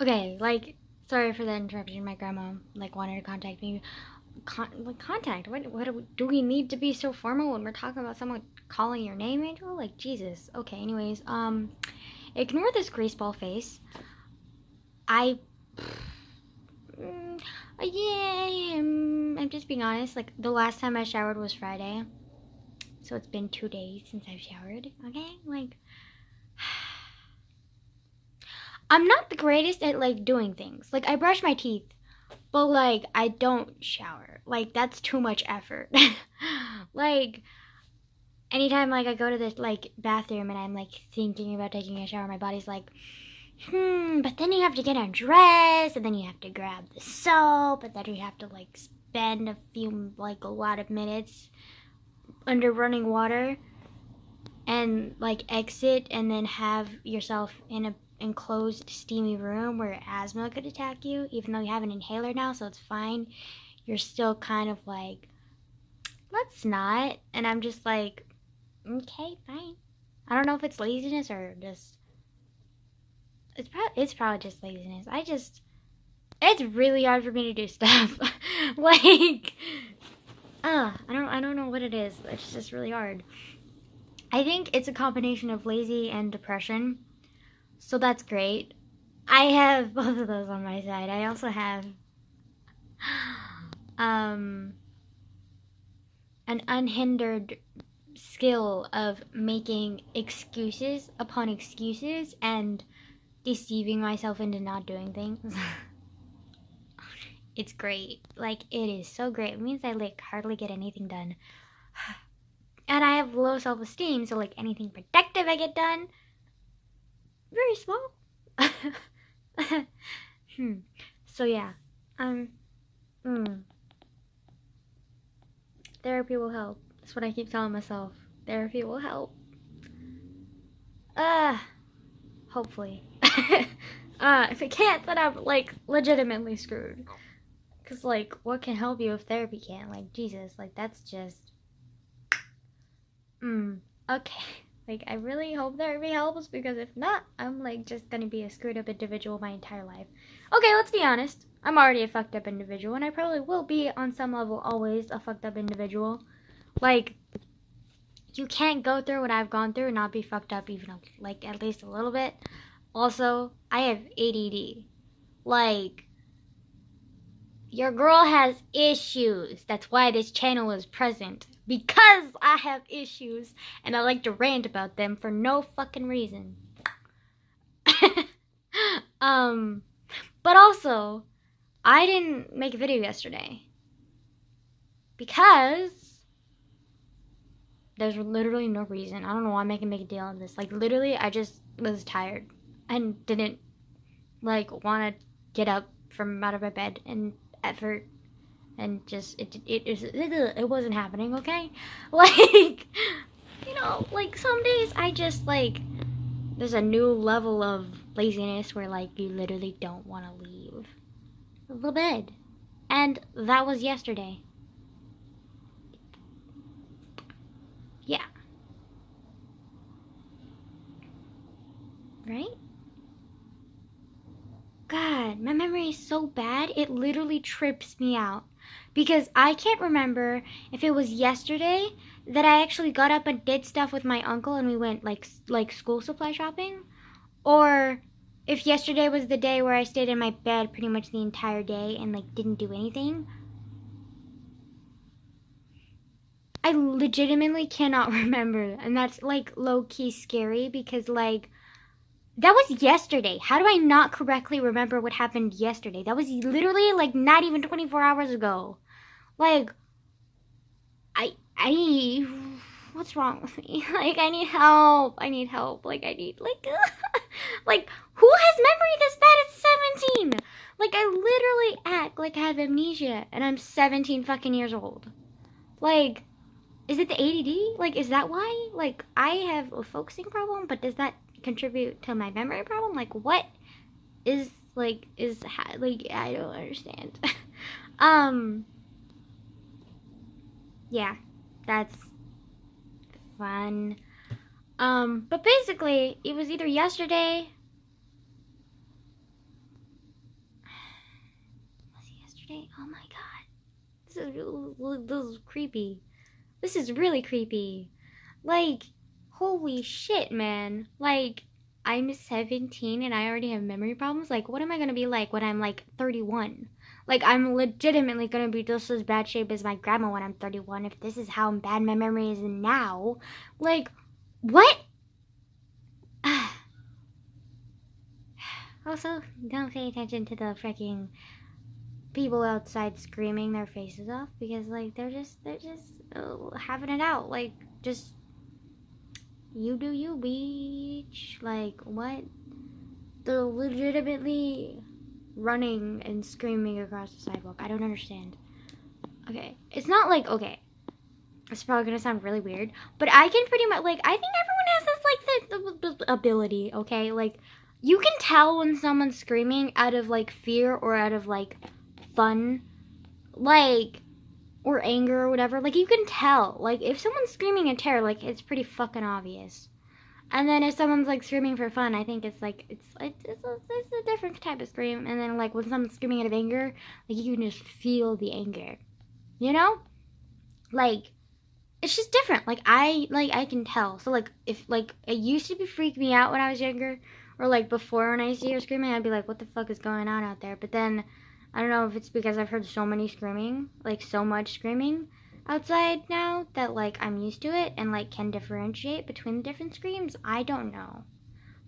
Okay, like, sorry for the interruption. My grandma, like, wanted to contact me. Contact? What do we need to be so formal when we're talking about someone calling your name, Angel? Like, Jesus. Okay, anyways, ignore this greaseball face. I, mm, yeah, I'm just being honest. Like, the last time I showered was Friday. So it's been 2 days since I've showered, okay? Like, I'm not the greatest at, like, doing things. Like, I brush my teeth. But like I don't shower. Like that's too much effort. Like anytime like I go to this like bathroom and I'm like thinking about taking a shower, my body's like, but then you have to get undressed and then you have to grab the soap and then you have to like spend a lot of minutes under running water and like exit and then have yourself in a enclosed steamy room where asthma could attack you, even though you have an inhaler now, so it's fine. You're still kind of like, let's not. And I'm just like, okay, fine. I don't know if it's laziness or just it's probably just laziness. It's really hard for me to do stuff. Like I don't know what it is. It's just really hard. I think it's a combination of lazy and depression. So that's great. I have both of those on my side. I also have um an unhindered skill of making excuses upon excuses and deceiving myself into not doing things. It's great. Like it is so great. It means I like hardly get anything done. And I have low self-esteem, so like anything productive I get done, very small. So yeah. Um mm, Therapy will help. That's what I keep telling myself. Therapy will help. Uh Hopefully. If it can't, then I'm like legitimately screwed. Cause like, what can help you if therapy can't? Like, Jesus, like that's just, okay. Like, I really hope therapy helps because if not, I'm like just gonna be a screwed up individual my entire life. Okay, let's be honest. I'm already a fucked up individual, and I probably will be on some level always a fucked up individual. Like, you can't go through what I've gone through and not be fucked up even like at least a little bit. Also, I have ADD. Like, your girl has issues. That's why this channel is present. Because I have issues and I like to rant about them for no fucking reason. um, but also, I didn't make a video yesterday because there's literally no reason. I don't know why I'm making a big deal of this. Like, literally, I just was tired and didn't, like, want to get up from out of my bed and effort and just it wasn't happening. Okay, like like some days I just like there's a new level of laziness where like you literally don't want to leave the bed, and that was yesterday. Yeah, right. God, my memory is so bad, it literally trips me out. Because I can't remember if it was yesterday that I actually got up and did stuff with my uncle and we went like school supply shopping, or if yesterday was the day where I stayed in my bed pretty much the entire day and like didn't do anything. I legitimately cannot remember, and that's like low key scary because like that was yesterday. How do I not correctly remember what happened yesterday? That was literally like not even 24 hours ago. Like, I, what's wrong with me? Like, I need help. I need help. Like, I need, like, like, who has memory this bad at 17? Like, I literally act like I have amnesia and I'm 17 fucking years old. Like, is it the ADD? Like, is that why? Like, I have a focusing problem, but does that contribute to my memory problem? Like, what is like I don't understand. um, yeah, that's fun. But basically, it was either yesterday this is creepy. This is really creepy. Like, holy shit, man. Like, I'm 17 and I already have memory problems. Like, what am I gonna be like when I'm like 31? Like, I'm legitimately gonna be just as bad shape as my grandma when I'm 31 if this is how bad my memory is now. Like, what? Also, don't pay attention to the freaking people outside screaming their faces off because like they're just having it out. Like, just you do you, bitch. Like, what? They're legitimately running and screaming across the sidewalk. I don't understand. Okay, it's not like, okay, it's probably gonna sound really weird, but I can pretty much, like, I think everyone has this like the ability. Okay, like, you can tell when someone's screaming out of like fear or out of like fun, like, or anger or whatever. Like, you can tell. Like, if someone's screaming in terror, like, it's pretty fucking obvious. And then if someone's like screaming for fun, I think it's like it's a different type of scream. And then like when someone's screaming out of anger, like, you can just feel the anger, you know? Like, it's just different. Like, I can tell. So like, if like it used to be freak me out when I was younger, or like before when I used to hear screaming, I'd be like, what the fuck is going on out there? But then I don't know if it's because I've heard so many screaming, like so much screaming outside now that like I'm used to it and like can differentiate between the different screams. I don't know.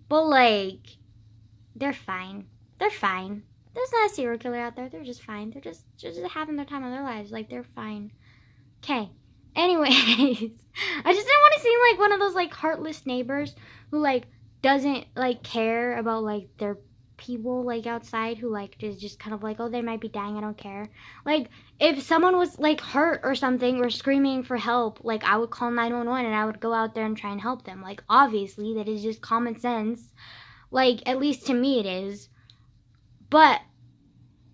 But like, they're fine. They're fine. There's not a serial killer out there. They're just fine. They're just having their time of their lives. Like, they're fine. Okay. Anyways, I just didn't want to seem like one of those like heartless neighbors who like doesn't like care about like their people like outside who like is just kind of like, oh, they might be dying, I don't care. Like, if someone was like hurt or something or screaming for help, like, I would call 911 and I would go out there and try and help them. Like, obviously that is just common sense. Like, at least to me it is. But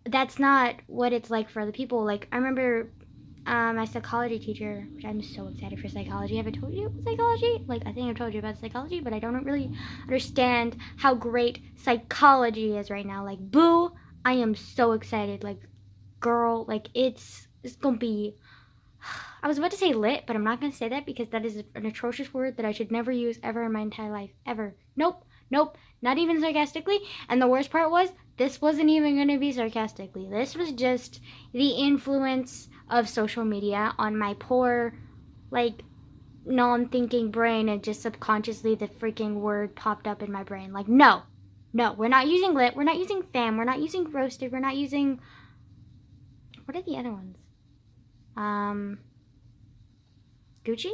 that's not what it's like for other people. Like, I remember my psychology teacher, which I'm so excited for psychology. Have I told you about psychology? Like, I think I've told you about psychology, but I don't really understand how great psychology is right now. Like, boo, I am so excited. Like, girl, like, it's gonna be, I was about to say lit, but I'm not gonna say that because that is an atrocious word that I should never use ever in my entire life. Ever. Nope, not even sarcastically. And the worst part was, this wasn't even gonna be sarcastically. This was just the influence of social media on my poor, like, non-thinking brain, and just subconsciously the freaking word popped up in my brain. Like, no, we're not using lit, we're not using fam, we're not using roasted, we're not using, what are the other ones? Gucci?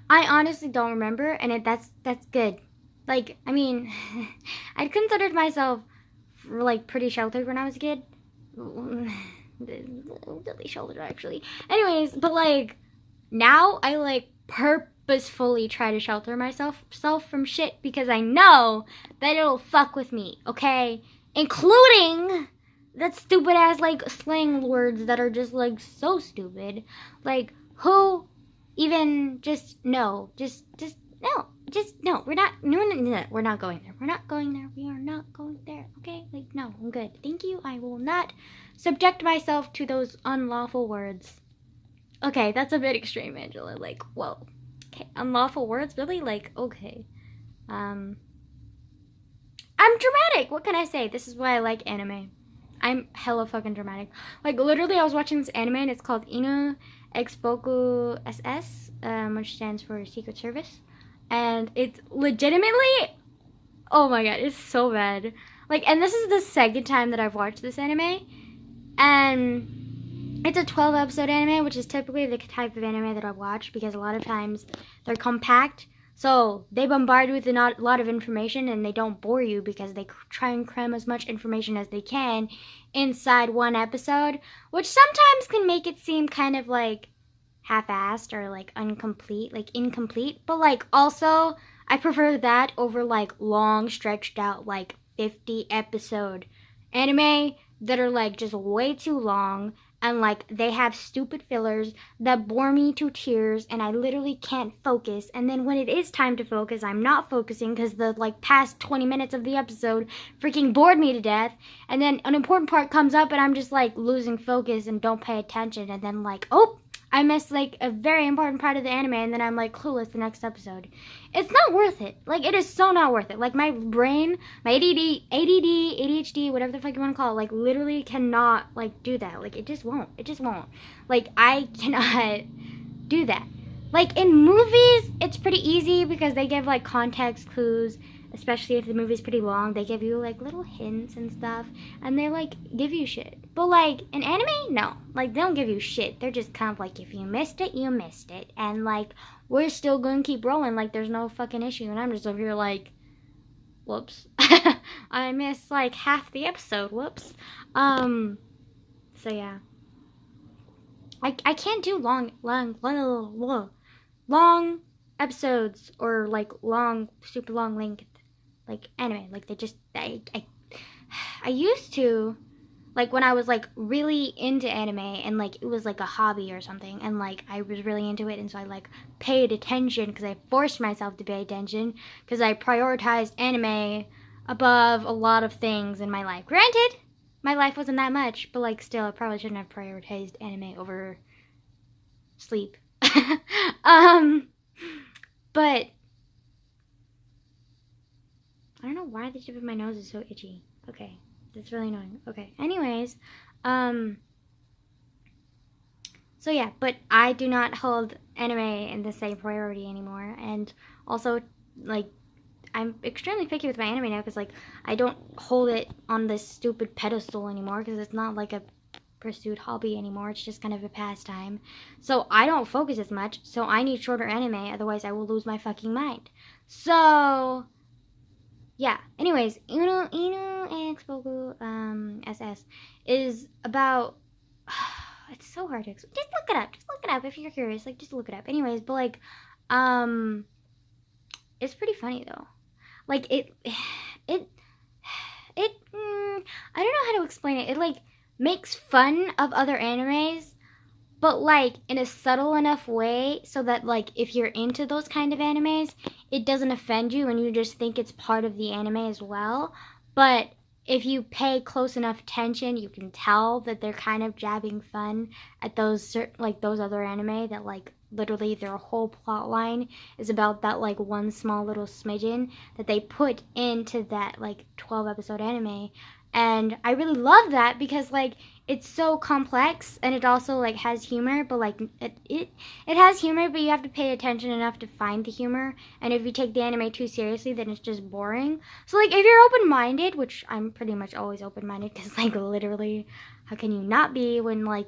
I honestly don't remember, and that's good. Like, I mean, I considered myself like pretty sheltered when I was a kid. Really sheltered, actually. Anyways, but like, now I like purposefully try to shelter myself from shit because I know that it'll fuck with me, okay? Including that stupid ass like slang words that are just like so stupid. Like, who even just no, just no. Just no, we're not going there. We're not going there. We are not going there. Okay? Like, no, I'm good. Thank you. I will not subject myself to those unlawful words. Okay, that's a bit extreme, Angela. Like, whoa. Okay, unlawful words? Really? Like, okay. I'm dramatic. What can I say? This is why I like anime. I'm hella fucking dramatic. Like, literally, I was watching this anime and it's called Inu Exboku SS, which stands for Secret Service. And it's legitimately, oh my god, it's so bad. Like, and this is the second time that I've watched this anime. And it's a 12 episode anime, which is typically the type of anime that I watch because a lot of times they're compact. So they bombard you with a lot of information and they don't bore you because they try and cram as much information as they can inside one episode, which sometimes can make it seem kind of like half-assed or like incomplete, but like also I prefer that over like long stretched out like 50 episode anime that are like just way too long and like they have stupid fillers that bore me to tears, and I literally can't focus. And then when it is time to focus, I'm not focusing because the like past 20 minutes of the episode freaking bored me to death. And then an important part comes up and I'm just like losing focus and don't pay attention, and then like, oh, I missed like a very important part of the anime, and then I'm like clueless the next episode. It's not worth it. Like, it is so not worth it. Like, my brain, my ADHD, whatever the fuck you want to call it, like literally cannot like do that. Like, it just won't. It just won't. Like, I cannot do that. Like, in movies, it's pretty easy because they give like context clues. Especially if the movie's pretty long, they give you like little hints and stuff, and they like give you shit. But like in anime, no, like they don't give you shit. They're just kind of like, if you missed it, you missed it, and like we're still gonna keep rolling like there's no fucking issue. And I'm just over here like, whoops, I missed like half the episode. Whoops. So yeah, I can't do long episodes or like super long length. Like anime, like they just I used to, like when I was like really into anime and like it was like a hobby or something, and like I was really into it, and so I like paid attention because I forced myself to pay attention because I prioritized anime above a lot of things in my life. Granted, my life wasn't that much, but like still I probably shouldn't have prioritized anime over sleep. But I don't know why the tip of my nose is so itchy. Okay, that's really annoying. Okay, anyways, so yeah, but I do not hold anime in the same priority anymore, and also, like, I'm extremely picky with my anime now, because, like, I don't hold it on this stupid pedestal anymore, because it's not, like, a pursued hobby anymore. It's just kind of a pastime. So I don't focus as much, so I need shorter anime, otherwise I will lose my fucking mind. So yeah, anyways, Uno X Boku SS is about it's so hard to explain. Just look it up. Just look it up if you're curious. Like, just look it up. Anyways, but like it's pretty funny though. Like it I don't know how to explain it. It like makes fun of other animes, but like in a subtle enough way so that like if you're into those kind of animes, it doesn't offend you and you just think it's part of the anime as well. But if you pay close enough attention, you can tell that they're kind of jabbing fun at those certain, like those other anime that like literally their whole plot line is about that like one small little smidgen that they put into that like 12 episode anime. And I really love that because like it's so complex, and it also like has humor, but like it has humor, but you have to pay attention enough to find the humor. And if you take the anime too seriously, then it's just boring. So like if you're open-minded, which I'm pretty much always open-minded, because like literally how can you not be when like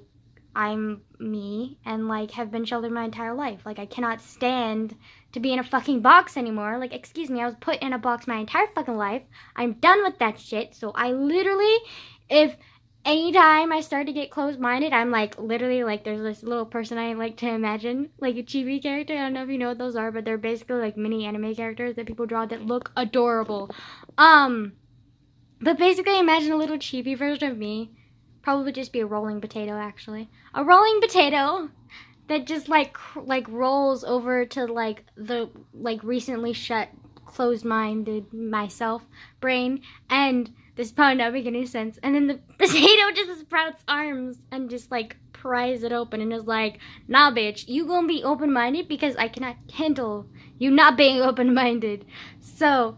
I'm me and like have been sheltered my entire life? Like I cannot stand to be in a fucking box anymore. Like, excuse me, I was put in a box my entire fucking life. I'm done with that shit. So I literally, if anytime I start to get closed-minded, I'm like literally like there's this little person I like to imagine, like a chibi character. I don't know if you know what those are, but they're basically like mini anime characters that people draw that look adorable. But basically imagine a little chibi version of me. Probably just be a rolling potato, actually. A rolling potato that just like rolls over to like the like recently shut closed-minded myself brain, and this probably not make any sense, and then the potato just sprouts arms and just like pries it open and is like, nah bitch, you gonna be open-minded because I cannot handle you not being open-minded. So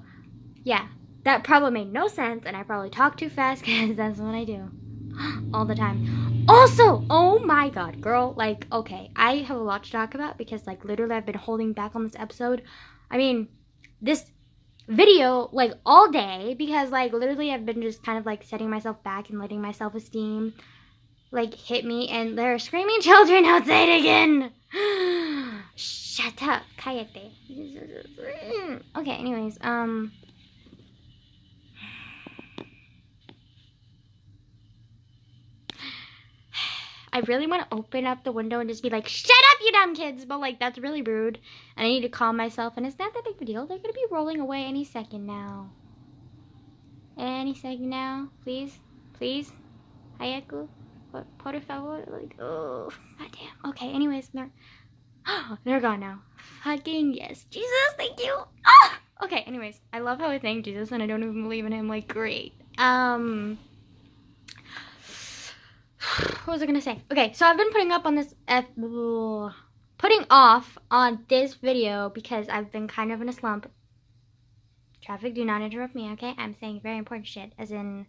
yeah, that probably made no sense, and I probably talk too fast because that's what I do all the time. Also, oh my god, girl, like, okay, I have a lot to talk about because like literally I've been holding back on this episode. I mean, this video like all day because like literally I've been just kind of like setting myself back and letting my self-esteem like hit me, and there are screaming children outside again. Shut up, cállate. Okay, anyways, I really want to open up the window and just be like, shut up, you dumb kids! But, like, that's really rude. And I need to calm myself. And it's not that big of a deal. They're going to be rolling away any second now. Any second now. Please? Please? Hayaku? Por favor, like, oh, goddamn. Okay, anyways, they're gone now. Fucking yes. Jesus, thank you. Ah! Okay, anyways, I love how I thank Jesus and I don't even believe in him. Like, great. What was I gonna say? Okay, so I've been putting off on this video because I've been kind of in a slump. Traffic, do not interrupt me, okay? I'm saying very important shit, as in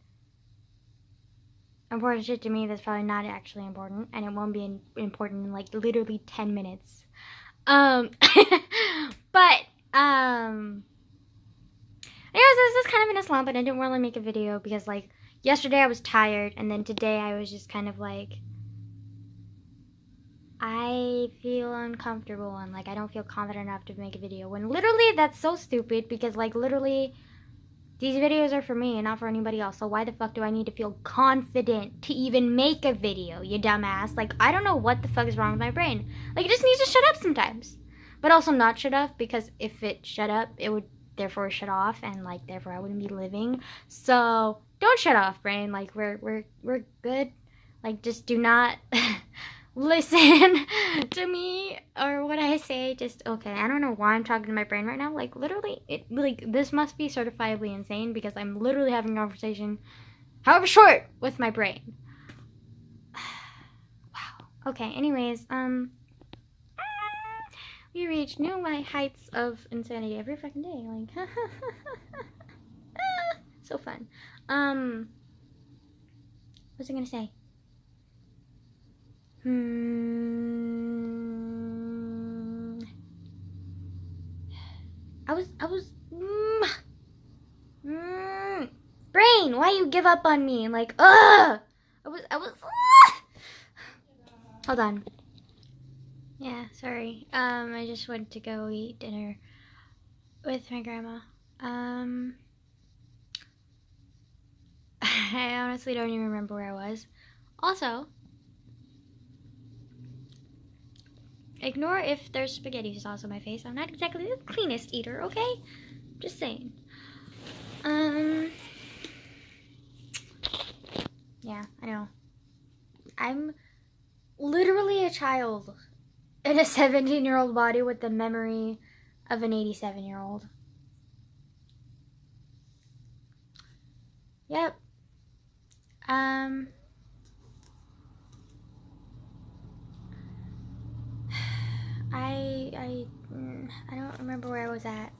important shit to me that's probably not actually important, and it won't be important in like literally 10 minutes. But anyways, I was just kind of in a slump and I didn't really make a video because like yesterday I was tired and then today I was just kind of like, I feel uncomfortable and like I don't feel confident enough to make a video, when literally that's so stupid because like literally these videos are for me and not for anybody else. So why the fuck do I need to feel confident to even make a video, you dumbass? Like, I don't know what the fuck is wrong with my brain. Like, it just needs to shut up sometimes. But also not shut up, because if it shut up, it would therefore shut off, and like therefore I wouldn't be living. So don't shut off, brain. Like, we're good. Like, just do not listen to me or what I say. Just okay. I don't know why I'm talking to my brain right now. Like literally, this must be certifiably insane because I'm literally having a conversation, however short, with my brain. Wow. Okay. Anyways, we reach new heights of insanity every fucking day. Like, so fun. What was I gonna say? I was brain, why you give up on me? Like, I was hold on. Yeah, sorry. I just went to go eat dinner with my grandma. I honestly don't even remember where I was. Also, ignore if there's spaghetti sauce on my face. I'm not exactly the cleanest eater, okay? Just saying. Yeah, I know. I'm literally a child in a 17-year-old body with the memory of an 87-year-old. Yep. I don't remember where I was at.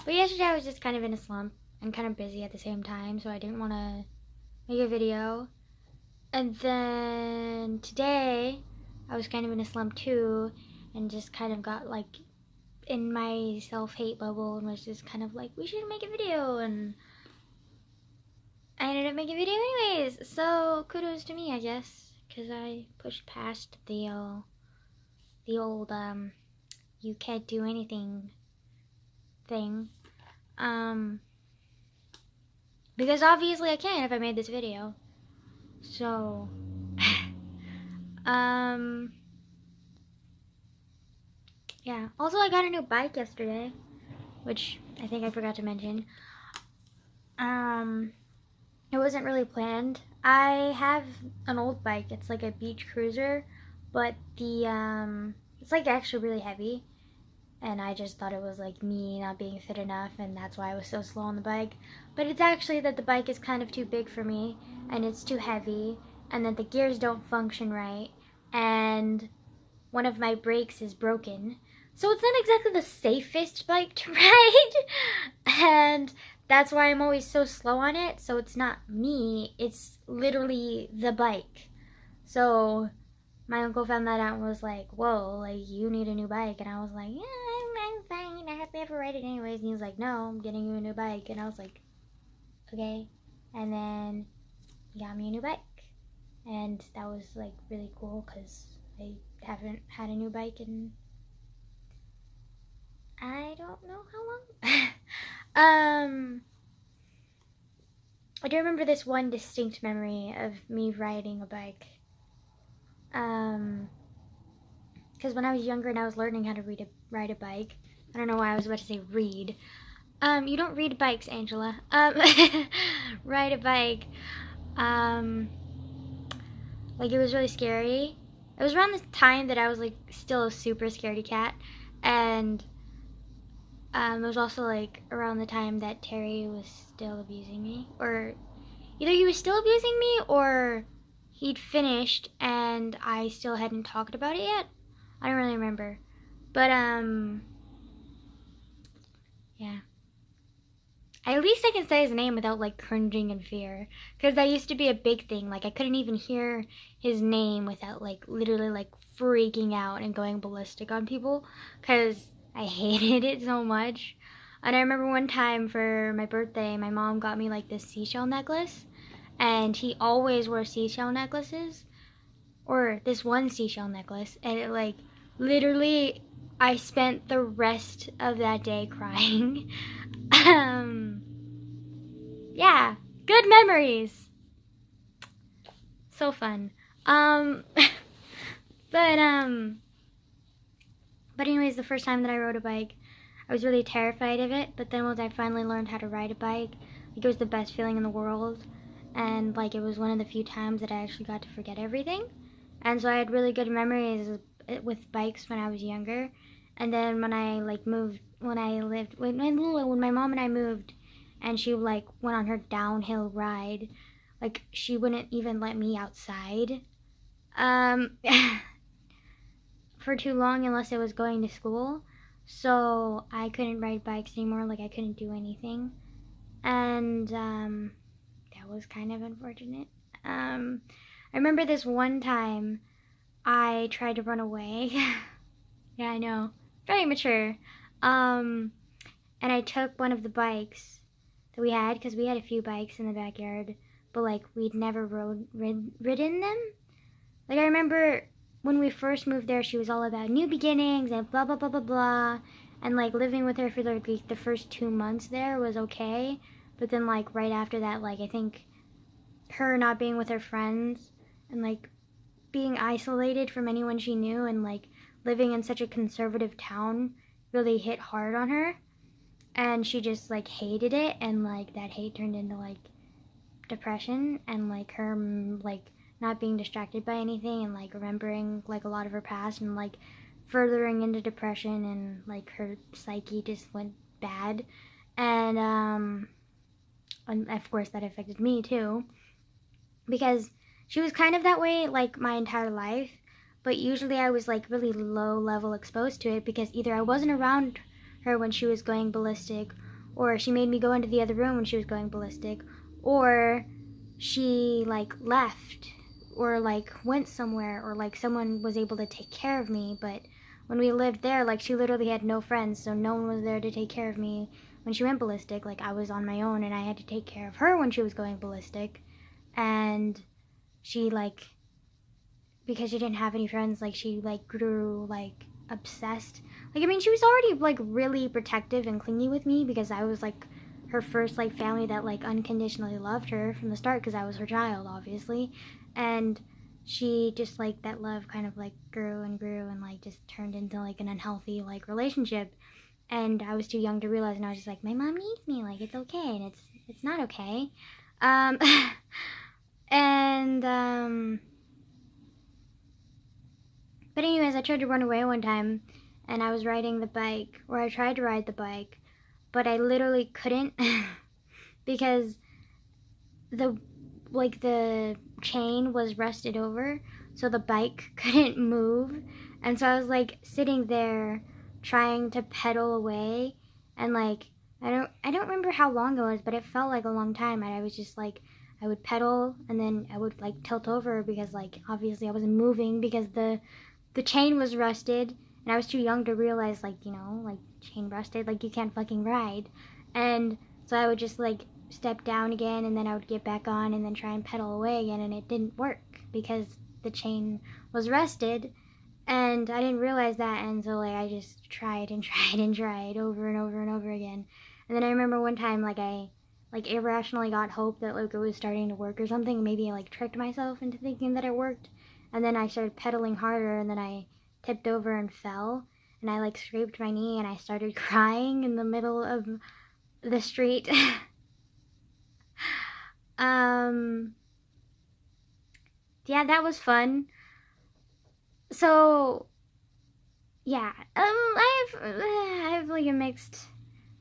But yesterday I was just kind of in a slump and kind of busy at the same time, so I didn't want to make a video. And then today I was kind of in a slump too, and just kind of got like in my self-hate bubble and was just kind of like, we should make a video, and I ended up making a video anyways. So kudos to me, I guess, because I pushed past the old you can't do anything thing. Because obviously I can if I made this video. So yeah. Also, I got a new bike yesterday, which I think I forgot to mention. It wasn't really planned. I have an old bike. It's like a beach cruiser, but it's like actually really heavy. And I just thought it was like me not being fit enough, and that's why I was so slow on the bike. But it's actually that the bike is kind of too big for me, and it's too heavy, and that the gears don't function right, and one of my brakes is broken. So it's not exactly the safest bike to ride, and that's why I'm always so slow on it. So it's not me, it's literally the bike. So my uncle found that out and was like, whoa, like, you need a new bike. And I was like, yeah, I'm fine, I have to ever ride it anyways. And he was like, no, I'm getting you a new bike. And I was like, okay. And then he got me a new bike. And that was like really cool because I haven't had a new bike in I don't know how long. I do remember this one distinct memory of me riding a bike. Because when I was younger and I was learning how to ride a bike, I don't know why I was about to say read. You don't read bikes, Angela. Ride a bike. Um, like it was really scary. It was around this time that I was like still a super scaredy cat, and it was also like around the time that Terry was still abusing me, or either he was still abusing me or he'd finished and I still hadn't talked about it yet. I don't really remember, but yeah. At least I can say his name without like cringing in fear, because that used to be a big thing. Like I couldn't even hear his name without like literally like freaking out and going ballistic on people, because I hated it so much. And I remember one time for my birthday, my mom got me like this seashell necklace, and he always wore seashell necklaces, or this one seashell necklace, and it like literally I spent the rest of that day crying. um yeah, good memories. So fun. Um, but but anyways, the first time that I rode a bike, I was really terrified of it. But then once I finally learned how to ride a bike, like it was the best feeling in the world, and like it was one of the few times that I actually got to forget everything. And so I had really good memories with bikes when I was younger. And then when I like moved, when I lived, when my mom and I moved, and she like went on her downhill ride, like she wouldn't even let me outside um for too long unless I was going to school. So I couldn't ride bikes anymore, like I couldn't do anything. And that was kind of unfortunate. I remember this one time I tried to run away. Yeah, I know. Very mature. Um and I took one of the bikes that we had, because we had a few bikes in the backyard, but like we'd never ridden them. Like I remember when we first moved there, she was all about new beginnings and blah blah blah blah blah, and like living with her for like the first 2 months there was okay, but then like right after that, like I think her not being with her friends and like being isolated from anyone she knew and like living in such a conservative town really hit hard on her, and she just like hated it, and like that hate turned into like depression, and like her like not being distracted by anything, and like remembering like a lot of her past, and like furthering into depression, and like her psyche just went bad. And of course that affected me too, because she was kind of that way like my entire life, but usually I was like really low level exposed to it, because either I wasn't around her when she was going ballistic, or she made me go into the other room when she was going ballistic, or she like left, or like went somewhere, or like someone was able to take care of me. But when we lived there, like she literally had no friends, so no one was there to take care of me when she went ballistic. Like I was on my own, and I had to take care of her when she was going ballistic. And she like, because she didn't have any friends, like she like grew like obsessed. Like I mean, she was already like really protective and clingy with me, because I was like her first like family that like unconditionally loved her from the start, because I was her child, obviously. And she just like that love kind of like grew and grew, and like just turned into like an unhealthy like relationship. And I was too young to realize, and I was just like, my mom needs me, like it's okay, and it's not okay. um and But anyways, I tried to run away one time, and I was riding the bike, or I tried to ride the bike, but I literally couldn't because the chain was rusted over, so the bike couldn't move. And so I was like sitting there trying to pedal away, and like I don't remember how long it was, but it felt like a long time. And I was just like, I would pedal, and then I would like tilt over, because like obviously I wasn't moving because the chain was rusted, and I was too young to realize, like, like chain rusted, like you can't fucking ride. And so I would just like step down again, and then I would get back on, and then try and pedal away again, and it didn't work because the chain was rusted, and I didn't realize that. And so like I just tried and tried and tried over and over and over again. And then I remember one time, like I like irrationally got hope that like it was starting to work or something. Maybe I like tricked myself into thinking that it worked. And then I started pedaling harder, and then I tipped over and fell, and I like scraped my knee, and I started crying in the middle of the street. Yeah, that was fun. So yeah, I have like a mixed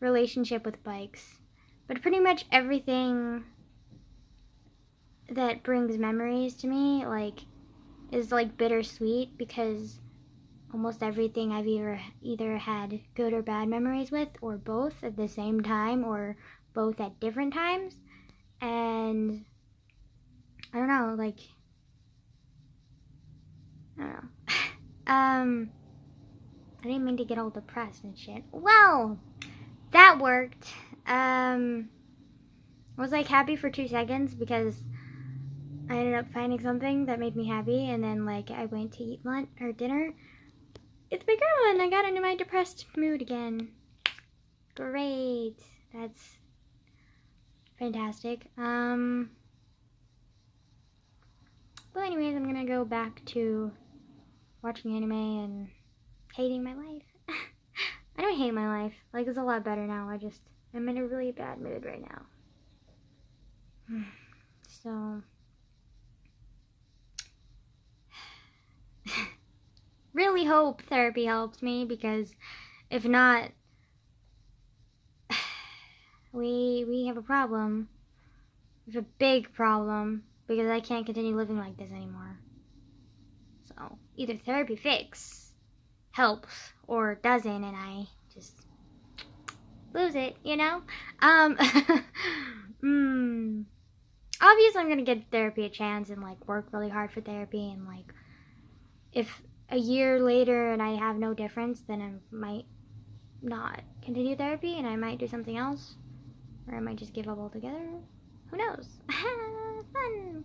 relationship with bikes, but pretty much everything that brings memories to me like is like bittersweet because almost everything I've either had good or bad memories with, or both at the same time, or both at different times. And I don't know, like I don't know. I didn't mean to get all depressed and shit. Well, that worked. I was like happy for 2 seconds because I ended up finding something that made me happy, and then like I went to eat lunch or dinner. It's my girl, and I got into my depressed mood again. Great. That's fantastic. But anyways, I'm gonna go back to watching anime and hating my life. I don't hate my life. Like, it's a lot better now. I'm in a really bad mood right now. So, really hope therapy helps me, because if not, we have a problem. We have a big problem, because I can't continue living like this anymore. So, either therapy helps, or doesn't, and I just lose it, you know? Obviously I'm gonna give therapy a chance and like work really hard for therapy, and like if a year later and I have no difference, then I might not continue therapy and I might do something else, or I might just give up altogether. Who knows? Fun.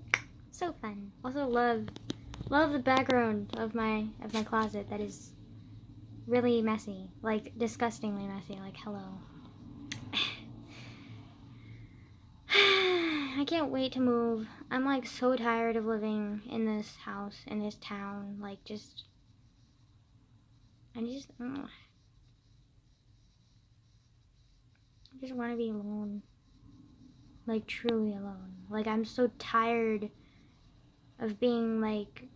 So fun. Also love the background of my closet that is really messy, like disgustingly messy, like hello. I can't wait to move. I'm like so tired of living in this house, in this town. Like I just want to be alone. Like truly alone. Like I'm so tired of being like,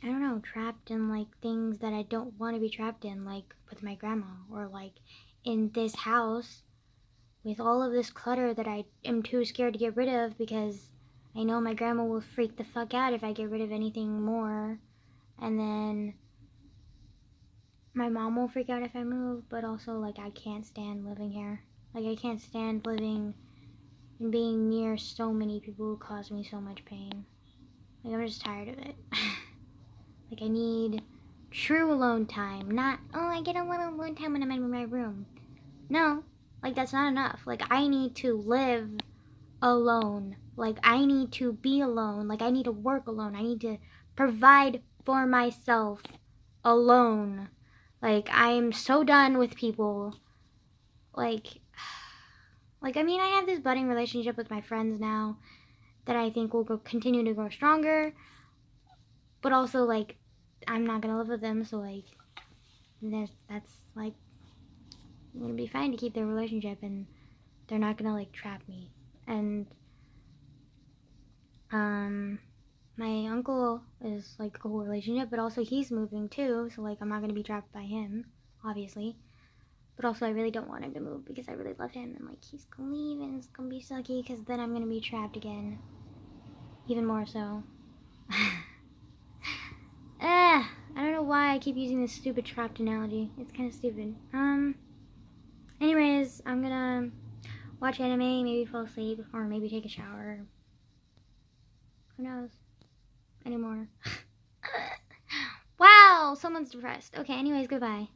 I don't know, trapped in like things that I don't want to be trapped in, like with my grandma, or like in this house with all of this clutter that I am too scared to get rid of, because I know my grandma will freak the fuck out if I get rid of anything more. And then my mom will freak out if I move, but also like I can't stand living here. Like I can't stand living and being near so many people who cause me so much pain. Like I'm just tired of it. Like I need true alone time, not, oh, I get a little alone time when I'm in my room. No, like that's not enough. Like I need to live alone. Like I need to be alone. Like I need to work alone. I need to provide for myself alone. Like I'm so done with people. Like I mean, I have this budding relationship with my friends now that I think will continue to grow stronger. But also like I'm not gonna live with them, so like that's like gonna be fine to keep their relationship, and they're not gonna like trap me. And my uncle is like a cool relationship, but also he's moving too, so like I'm not gonna be trapped by him, obviously. But also I really don't want him to move because I really love him, and like he's gonna leave and it's gonna be sucky because then I'm gonna be trapped again, even more so. I don't know why I keep using this stupid trapped analogy. It's kind of stupid. Anyways, I'm gonna watch anime, maybe fall asleep, or maybe take a shower. Who knows anymore? Wow, someone's depressed. Okay, anyways, goodbye.